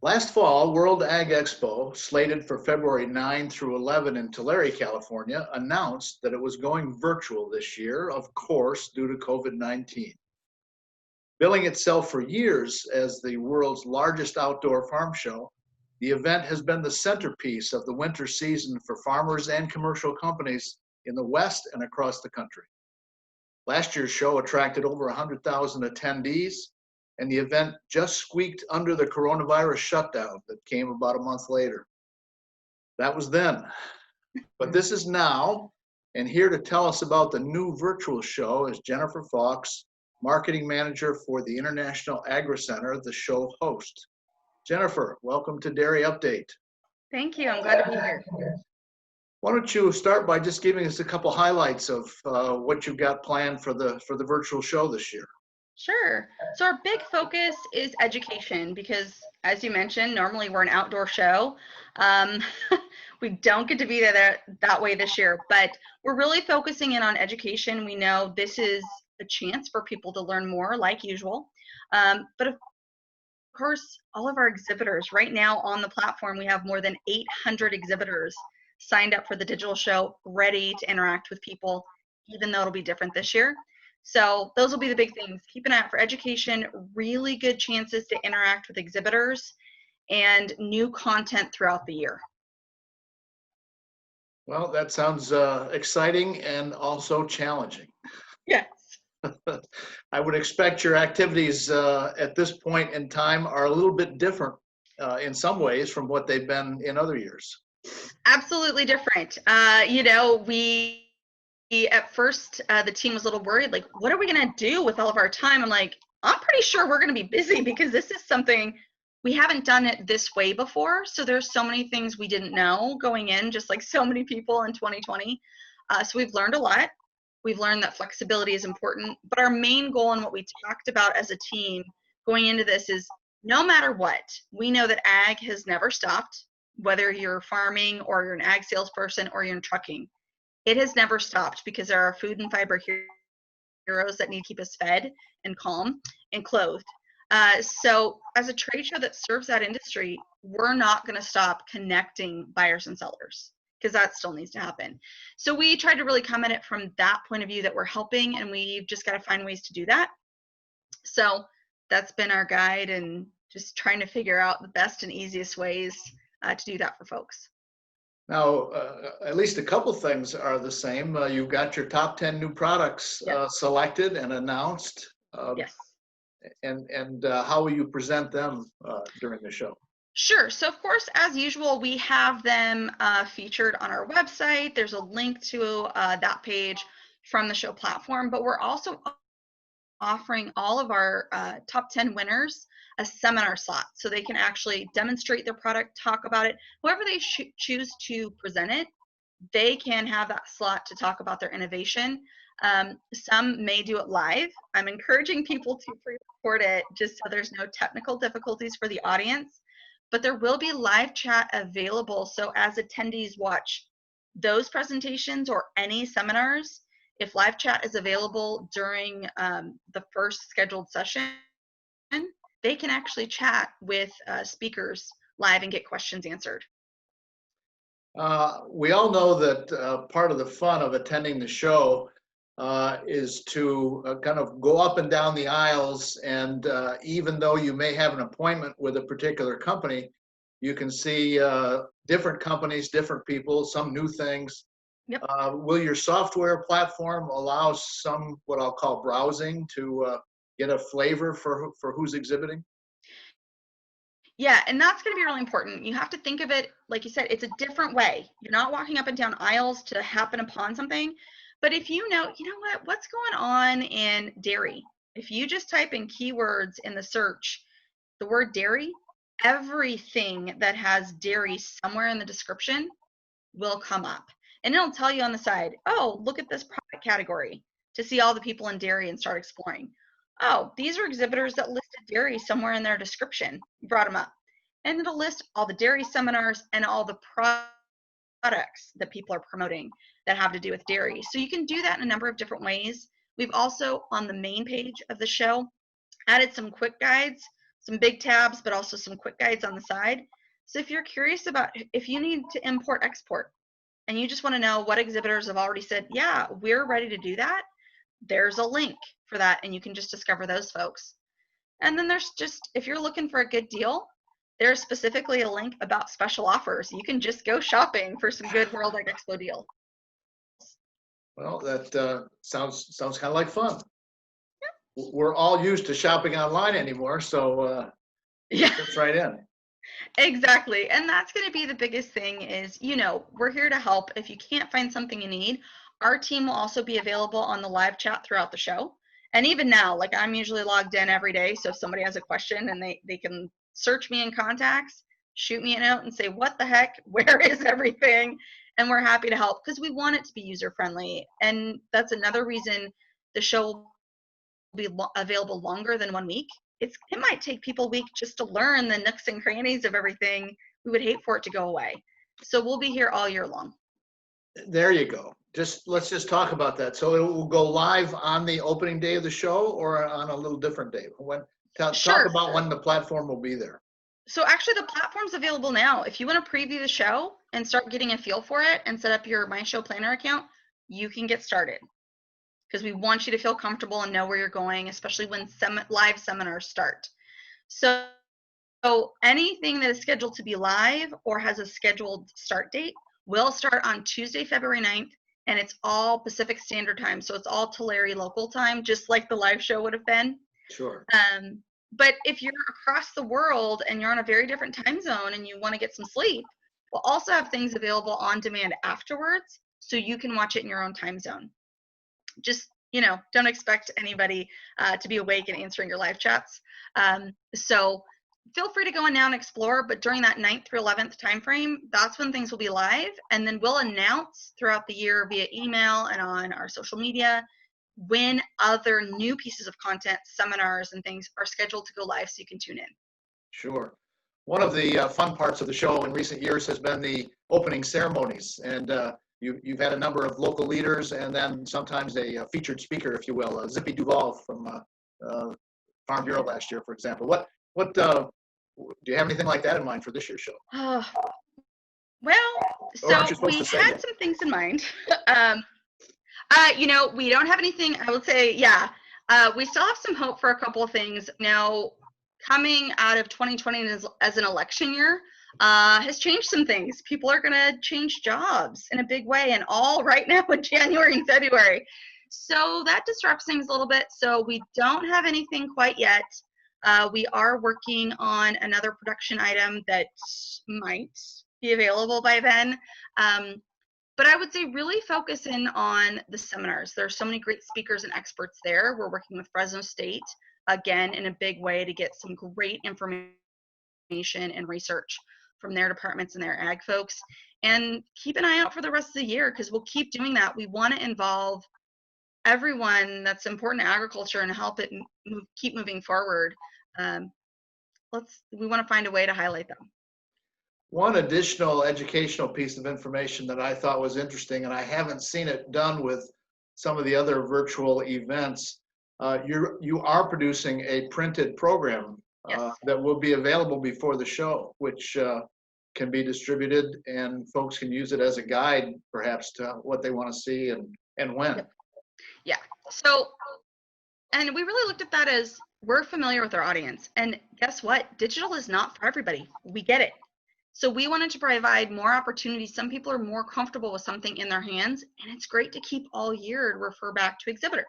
Last fall, World Ag Expo, slated for February 9 through 11 in Tulare, California, announced that it was going virtual this year, of course, due to COVID-19. Billing itself for years as the world's largest outdoor farm show, the event has been the centerpiece of the winter season for farmers and commercial companies in the West and across the country. Last year's show attracted over 100,000 attendees, and the event just squeaked under the coronavirus shutdown that came about a month later. That was then. But this is now, and here to tell us about the new virtual show is Jennifer Fawkes, Marketing Manager for the International Agri-Center, the show host. Jennifer, welcome to Dairy Update. Thank you. I'm glad to be here. Why don't you start by just giving us a couple highlights of what you've got planned for the virtual show this year? Sure. So our big focus is education because, as you mentioned, normally we're an outdoor show. We don't get to be there that way this year, but we're really focusing in on education. We know this is a chance for people to learn more, like usual. But of course, all of our exhibitors right now on the platform, we have more than 800 exhibitors signed up for the digital show, ready to interact with people, even though it'll be different this year. So those will be the big things. Keep an eye out for education, really good chances to interact with exhibitors, and new content throughout the year. Well, that sounds exciting and also challenging. Yes. I would expect your activities at this point in time are a little bit different in some ways from what they've been in other years. Absolutely different. We at first, the team was a little worried, like, what are we going to do with all of our time? I'm like, I'm pretty sure we're going to be busy because this is something we haven't done it this way before. So there's so many things we didn't know going in, just like so many people in 2020. So we've learned a lot. We've learned that flexibility is important. But our main goal and what we talked about as a team going into this is no matter what, we know that ag has never stopped, whether you're farming or you're an ag salesperson or you're in trucking. It has never stopped because there are food and fiber heroes that need to keep us fed and calm and clothed. So as a trade show that serves that industry, we're not going to stop connecting buyers and sellers because that still needs to happen. So we try to really come at it from that point of view that we're helping, and we've just got to find ways to do that. So that's been our guide, and just trying to figure out the best and easiest ways to do that for folks. Now, at least a couple things are the same. You've got your top 10 new products selected and announced. Yes. And how will you present them during the show? Sure. So, of course, as usual, we have them featured on our website. There's a link to that page from the show platform, but we're also offering all of our top 10 winners a seminar slot so they can actually demonstrate their product, talk about it. However they choose to present it, they can have that slot to talk about their innovation. Some may do it live. I'm encouraging people to pre-record it just so there's no technical difficulties for the audience, but there will be live chat available. So as attendees watch those presentations or any seminars, if live chat is available during the first scheduled session, they can actually chat with speakers live and get questions answered. We all know that part of the fun of attending the show is to kind of go up and down the aisles, and even though you may have an appointment with a particular company, you can see different companies, different people, some new things. Yep. Will your software platform allow some, what I'll call browsing, to get a flavor for who's exhibiting? Yeah, and that's going to be really important. You have to think of it, like you said, it's a different way. You're not walking up and down aisles to happen upon something. But if you know what's going on in dairy? If you just type in keywords in the search, the word dairy, everything that has dairy somewhere in the description will come up. And it'll tell you on the side, oh, look at this product category, to see all the people in dairy and start exploring. Oh, these are exhibitors that listed dairy somewhere in their description. You brought them up. And it'll list all the dairy seminars and all the products that people are promoting that have to do with dairy. So you can do that in a number of different ways. We've also, on the main page of the show, added some quick guides some big tabs, but also some quick guides on the side. So if you're curious about if you need to import export and you just want to know what exhibitors have already said, yeah, we're ready to do that, there's a link for that, and you can just discover those folks. And then there's just, if you're looking for a good deal, there's specifically a link about special offers. You can just go shopping for some good World Ag Expo deals. Well, that sounds kind of like fun. Yeah. We're all used to shopping online anymore, so yeah, fits right in. Exactly. And that's going to be the biggest thing is, we're here to help. If you can't find something you need, our team will also be available on the live chat throughout the show. And even now, like I'm usually logged in every day. So if somebody has a question and they can search me in contacts, shoot me a note and say, what the heck, where is everything? And we're happy to help because we want it to be user friendly. And that's another reason the show will be available longer than 1 week. It might take people a week just to learn the nooks and crannies of everything. We would hate for it to go away. So we'll be here all year long. There you go. Let's just talk about that. So it will go live on the opening day of the show or on a little different day? Talk about when the platform will be there. So actually the platform's available now. If you want to preview the show and start getting a feel for it and set up your My Show Planner account, you can get started. Because we want you to feel comfortable and know where you're going, especially when live seminars start. So anything that is scheduled to be live or has a scheduled start date will start on Tuesday, February 9th, and it's all Pacific Standard Time. So it's all Tulare local time, just like the live show would have been. Sure. But if you're across the world and you're on a very different time zone and you want to get some sleep, we'll also have things available on demand afterwards so you can watch it in your own time zone. Just, don't expect anybody to be awake and answering your live chats. So feel free to go in now and explore, but during that 9th through 11th timeframe, that's when things will be live. And then we'll announce throughout the year via email and on our social media when other new pieces of content, seminars and things are scheduled to go live so you can tune in. Sure. One of the fun parts of the show in recent years has been the opening ceremonies. And you've had a number of local leaders and then sometimes a featured speaker, if you will, Zippy Duval from Farm Bureau last year, for example. What do you have anything like that in mind for this year's show? Well, so we had some things in mind. We don't have anything, I would say, we still have some hope for a couple of things. Now, coming out of 2020 as an election year has changed some things. People are going to change jobs in a big way, and all right now in January and February. So that disrupts things a little bit. So we don't have anything quite yet. We are working on another production item that might be available by then. But I would say really focus in on the seminars. There are so many great speakers and experts there. We're working with Fresno State, again, in a big way to get some great information and research from their departments and their ag folks. And keep an eye out for the rest of the year because we'll keep doing that. We want to involve everyone that's important to agriculture and help it keep moving forward. We want to find a way to highlight them. One additional educational piece of information that I thought was interesting, and I haven't seen it done with some of the other virtual events, you are producing a printed program that will be available before the show, which can be distributed and folks can use it as a guide perhaps to what they want to see and when. Yeah. So, and we really looked at that as we're familiar with our audience, and guess what? Digital is not for everybody. We get it. So we wanted to provide more opportunities. Some people are more comfortable with something in their hands, and it's great to keep all year to refer back to exhibitors.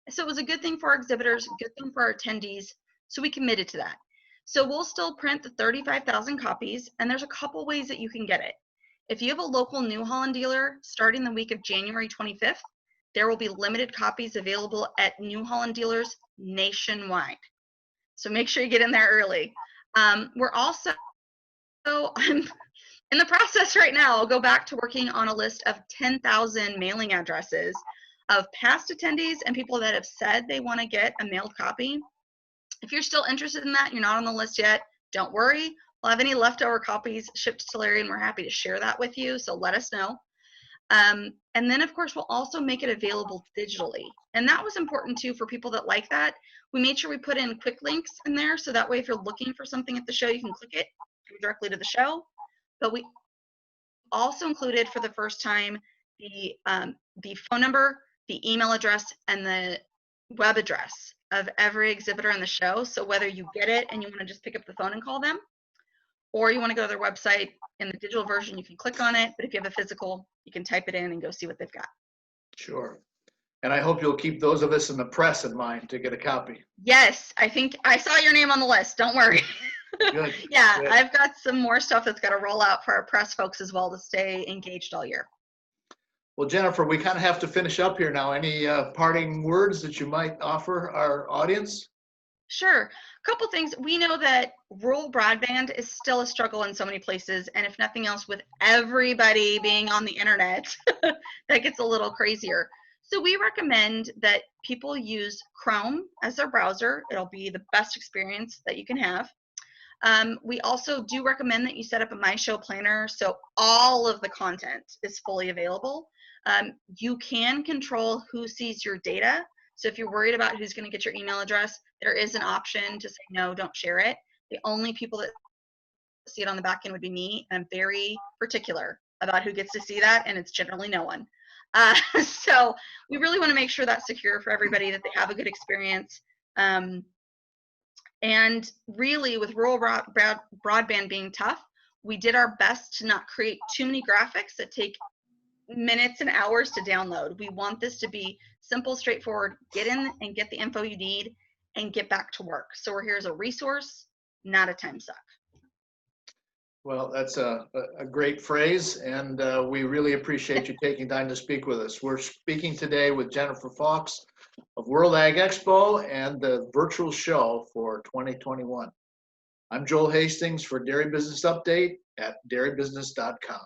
So it was a good thing for our exhibitors, a good thing for our attendees. So we committed to that. So we'll still print the 35,000 copies, and there's a couple ways that you can get it. If you have a local New Holland dealer, starting the week of January 25th, there will be limited copies available at New Holland dealers nationwide. So make sure you get in there early. We're also I'm in the process right now. I'll go back to working on a list of 10,000 mailing addresses of past attendees and people that have said they want to get a mailed copy. If you're still interested in that, you're not on the list yet, don't worry. We'll have any leftover copies shipped to Tulare, and we're happy to share that with you, so let us know. And then, of course, we'll also make it available digitally. And that was important, too, for people that like that. We made sure we put in quick links in there, so that way if you're looking for something at the show, you can click it, go directly to the show. But we also included for the first time the phone number, the email address, and the web address of every exhibitor in the show. So whether you get it and you want to just pick up the phone and call them, or you want to go to their website in the digital version, you can click on it. But if you have a physical, you can type it in and go see what they've got. Sure. And I hope you'll keep those of us in the press in mind to get a copy. Yes, I think I saw your name on the list. Don't worry. Good. Yeah, Good. I've got some more stuff that's got to roll out for our press folks as well to stay engaged all year. Well, Jennifer, we kind of have to finish up here now. Any parting words that you might offer our audience? Sure. A couple things. We know that rural broadband is still a struggle in so many places. And if nothing else, with everybody being on the internet, that gets a little crazier. So we recommend that people use Chrome as their browser. It'll be the best experience that you can have. We also do recommend that you set up a My Show planner so all of the content is fully available. You can control who sees your data. So if you're worried about who's going to get your email address, there is an option to say, no, don't share it. The only people that see it on the back end would be me. And I'm very particular about who gets to see that, and it's generally no one. So we really want to make sure that's secure for everybody, that they have a good experience. And really, with rural broadband being tough, we did our best to not create too many graphics that take minutes and hours to download. We want this to be simple, straightforward. Get in and get the info you need and get back to work. So we're here as a resource, not a time suck. Well, that's a great phrase, and we really appreciate you taking time to speak with us. We're speaking today with Jennifer Fawkes of World Ag Expo and the virtual show for 2021. I'm Joel Hastings for Dairy Business Update at dairybusiness.com.